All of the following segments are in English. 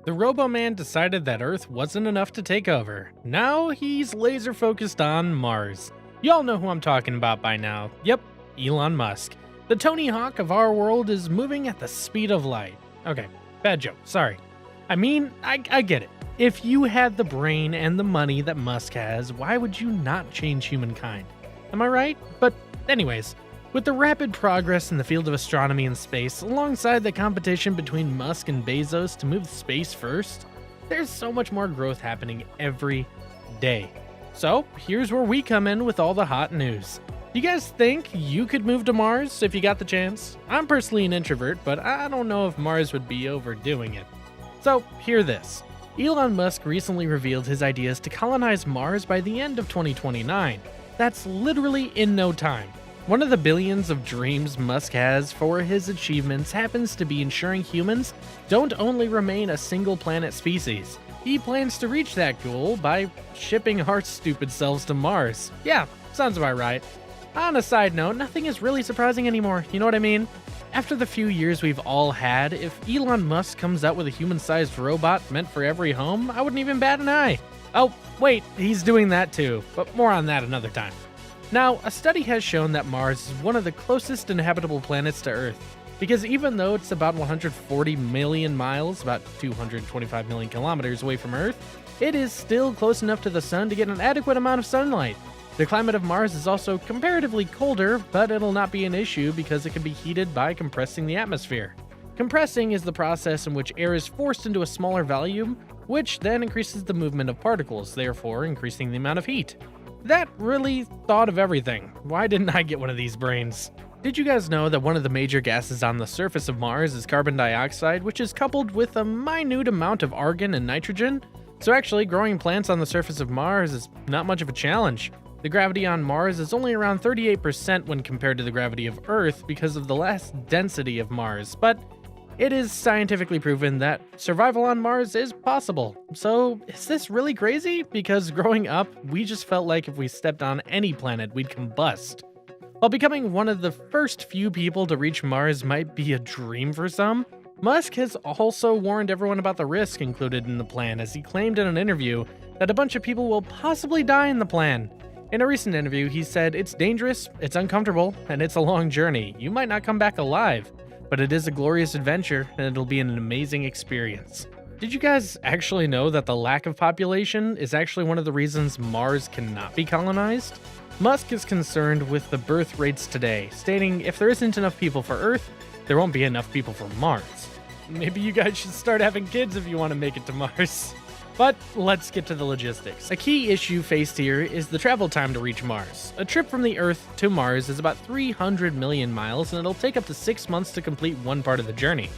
The Robo-Man decided that Earth wasn't enough to take over. Now he's laser focused on Mars. Y'all know who I'm talking about by now. Yep, Elon Musk. The Tony Hawk of our world is moving at the speed of light. Okay, bad joke, sorry. I get it. If you had the brain and the money that Musk has, why would you not change humankind? Am I right? But anyways, with the rapid progress in the field of astronomy and space, alongside the competition between Musk and Bezos to move space first, there's so much more growth happening every day. So here's where we come in with all the hot news. Do you guys think you could move to Mars if you got the chance? I'm personally an introvert, but I don't know if Mars would be overdoing it. So hear this. Elon Musk recently revealed his ideas to colonize Mars by the end of 2029. That's literally in no time. One of the billions of dreams Musk has for his achievements happens to be ensuring humans don't only remain a single planet species. He plans to reach that goal by shipping our stupid selves to Mars. Yeah, sounds about right. On a side note, nothing is really surprising anymore, you know what I mean? After the few years we've all had, if Elon Musk comes out with a human-sized robot meant for every home, I wouldn't even bat an eye. Oh, wait, he's doing that too, but more on that another time. Now, a study has shown that Mars is one of the closest inhabitable planets to Earth, because even though it's about 140 million miles, about 225 million kilometers away from Earth, it is still close enough to the sun to get an adequate amount of sunlight. The climate of Mars is also comparatively colder, but it'll not be an issue because it can be heated by compressing the atmosphere. Compressing is the process in which air is forced into a smaller volume, which then increases the movement of particles, therefore increasing the amount of heat. That really thought of everything. Why didn't I get one of these brains? Did you guys know that one of the major gases on the surface of Mars is carbon dioxide, which is coupled with a minute amount of argon and nitrogen? So actually, growing plants on the surface of Mars is not much of a challenge. The gravity on Mars is only around 38% when compared to the gravity of Earth because of the less density of Mars, but it is scientifically proven that survival on Mars is possible. So is this really crazy? Because growing up, we just felt like if we stepped on any planet, we'd combust. While becoming one of the first few people to reach Mars might be a dream for some, Musk has also warned everyone about the risk included in the plan, as he claimed in an interview that a bunch of people will possibly die in the plan. In a recent interview, he said, "It's dangerous, it's uncomfortable, and it's a long journey. You might not come back alive, but it is a glorious adventure, and it'll be an amazing experience." Did you guys actually know that the lack of population is actually one of the reasons Mars cannot be colonized? Musk is concerned with the birth rates today, stating if there isn't enough people for Earth, there won't be enough people for Mars. Maybe you guys should start having kids if you want to make it to Mars. But let's get to the logistics. A key issue faced here is the travel time to reach Mars. A trip from the Earth to Mars is about 300 million miles, and it'll take up to 6 months to complete one part of the journey.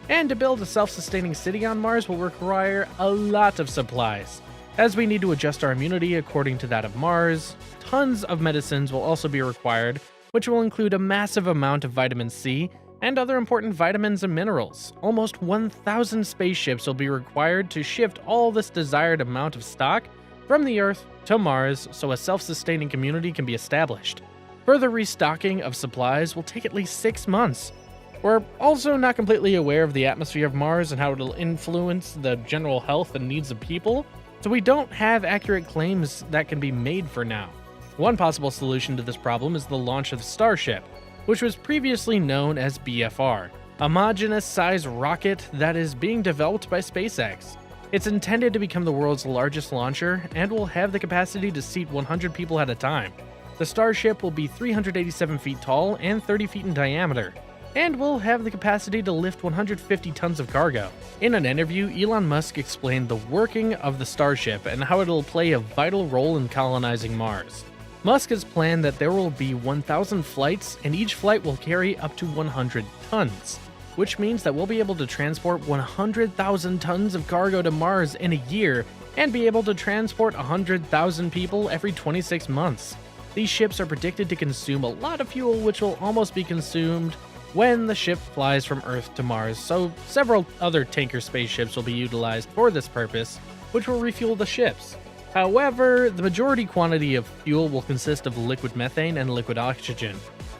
And to build a self-sustaining city on Mars will require a lot of supplies, as we need to adjust our immunity according to that of Mars. Tons of medicines will also be required, which will include a massive amount of vitamin C and other important vitamins and minerals. Almost 1,000 spaceships will be required to shift all this desired amount of stock from the Earth to Mars so a self-sustaining community can be established. Further restocking of supplies will take at least 6 months. We're also not completely aware of the atmosphere of Mars and how it'll influence the general health and needs of people, so we don't have accurate claims that can be made for now. One possible solution to this problem is the launch of Starship, which was previously known as BFR, a homogeneous-sized rocket that is being developed by SpaceX. It's intended to become the world's largest launcher and will have the capacity to seat 100 people at a time. The Starship will be 387 feet tall and 30 feet in diameter, and will have the capacity to lift 150 tons of cargo. In an interview, Elon Musk explained the working of the Starship and how it'll play a vital role in colonizing Mars. Musk has planned that there will be 1,000 flights, and each flight will carry up to 100 tons, which means that we'll be able to transport 100,000 tons of cargo to Mars in a year and be able to transport 100,000 people every 26 months. These ships are predicted to consume a lot of fuel, which will almost be consumed when the ship flies from Earth to Mars, so several other tanker spaceships will be utilized for this purpose, which will refuel the ships. However, the majority quantity of fuel will consist of liquid methane and liquid oxygen.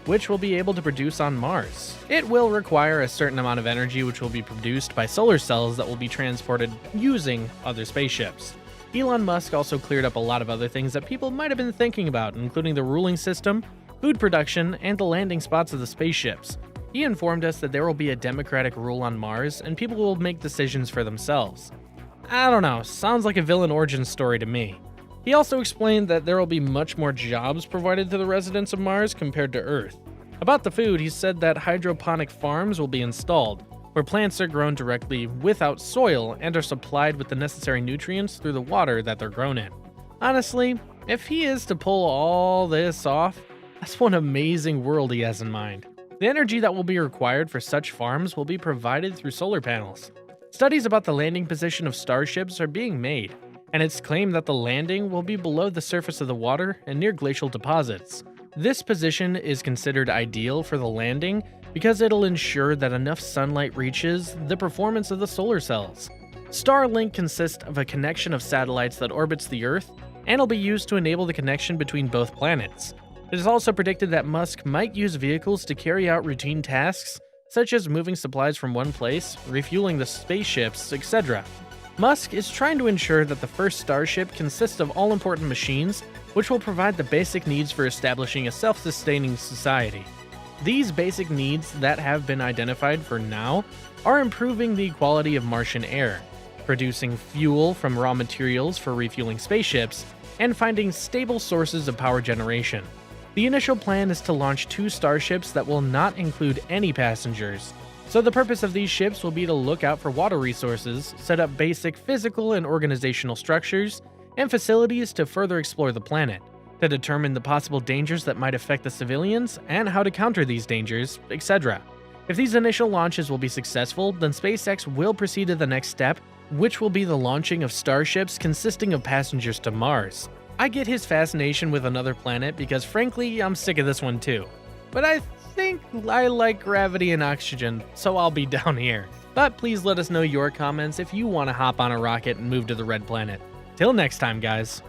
which will be able to produce on Mars. It will require a certain amount of energy which will be produced by solar cells that will be transported using other spaceships. Elon Musk also cleared up a lot of other things that people might have been thinking about, including the ruling system, food production, and the landing spots of the spaceships. He informed us that there will be a democratic rule on Mars and people will make decisions for themselves. I don't know, sounds like a villain origin story to me. He also explained that there will be much more jobs provided to the residents of Mars compared to Earth. About the food, he said that hydroponic farms will be installed, where plants are grown directly without soil and are supplied with the necessary nutrients through the water that they're grown in. Honestly, if he is to pull all this off, that's one amazing world he has in mind. The energy that will be required for such farms will be provided through solar panels. Studies about the landing position of starships are being made, and it's claimed that the landing will be below the surface of the water and near glacial deposits. This position is considered ideal for the landing because it'll ensure that enough sunlight reaches the performance of the solar cells. Starlink consists of a connection of satellites that orbits the Earth and will be used to enable the connection between both planets. It is also predicted that Musk might use vehicles to carry out routine tasks, such as moving supplies from one place, refueling the spaceships, etc. Musk is trying to ensure that the first Starship consists of all-important machines, which will provide the basic needs for establishing a self-sustaining society. These basic needs that have been identified for now are improving the quality of Martian air, producing fuel from raw materials for refueling spaceships, and finding stable sources of power generation. The initial plan is to launch 2 starships that will not include any passengers. So the purpose of these ships will be to look out for water resources, set up basic physical and organizational structures, and facilities to further explore the planet, to determine the possible dangers that might affect the civilians and how to counter these dangers, etc. If these initial launches will be successful, then SpaceX will proceed to the next step, which will be the launching of starships consisting of passengers to Mars. I get his fascination with another planet because frankly, I'm sick of this one too. But I think I like gravity and oxygen, so I'll be down here. But please let us know your comments if you want to hop on a rocket and move to the red planet. Till next time, guys.